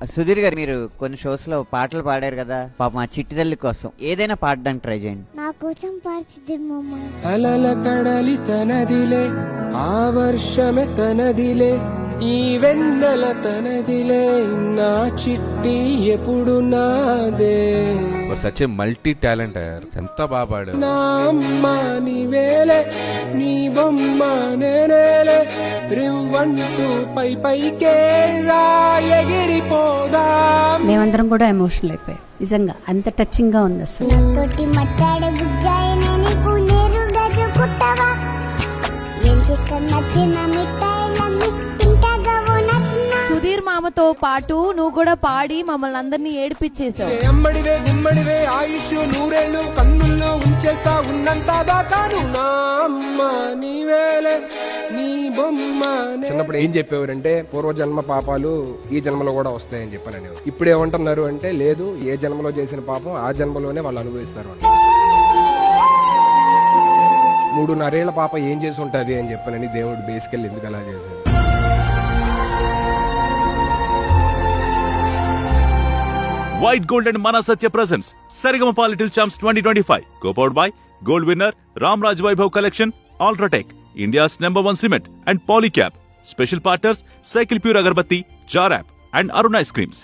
సుధీర్ గారు, మీరు కొన్ని షోస్ లో పాటలు పాడారు కదా, పాప మా చిట్టి తల్లి కోసం ఏదైనా పాడడానికి ట్రై చేయండి. నా కోసం పాడుతుందేమమ్మా. అలల కడలి తనదిలే, ఆ వర్షమే తనదిలే, ఈ వెన్నెల తనదిలే, నా చిట్టి ఎప్పుడు నాదే. సచ్ ఏ మల్టీ టాలెంట్ ఎంత బాగా పాడు. నా అమ్మ నీవేలే, నీ బొమ్మ నేనేలే, రివ్వంటూ పై పైకే ఎగిరిపోదా. మేమందరం కూడా ఎమోషనల్ అయిపోయాం, నిజంగా అంత టచింగ్ గా ఉంది అసలు. నాతోటి మాట్లాడే బుజ్జాయిని నీకు నేరుగా చూకుట్టవా, ఎంచిక నచ్చిన మిఠాయిలన్నీ తింటాగా నచ్చిన. సుధీర్ మామతో పాటు నువ్వు కూడా పాడి మమ్మల్ని అందరినీ ఏడిపించేసావు. అమ్మడివే గుమ్మడివే ఆయుష్ నూరేళ్ళు కన్నుల్లో ఉంచేస్తా ఉన్నంత దాకాను. నా అమ్మ నీవేలే, నీ బొమ్మ. చిన్నప్పుడు ఏం చెప్పేవారంటే పూర్వజన్మ పాపాలు ఈ జన్మలో కూడా వస్తాయని చెప్పాను. ఇప్పుడు ఏమంటున్నారు అంటే లేదు, ఏ జన్మలో చేసిన పాపం ఆ జన్మలోనే వాళ్ళు అనుభవిస్తారు. 3.5 పాప ఏం చేసి ఉంటది అని చెప్పానని దేవుడు బేసికల్ ఎందుకు అలా చేశాడు. White Gold and Mana Satya presents Saregama Little Champs 2025. Co-powered by Gold winner Ramraj Vaibhav Collection, Ultratech, India's #1 cement and Polycab. Special partners Cycle Pure Agarbatti, Jar App and Arun Ice Creams.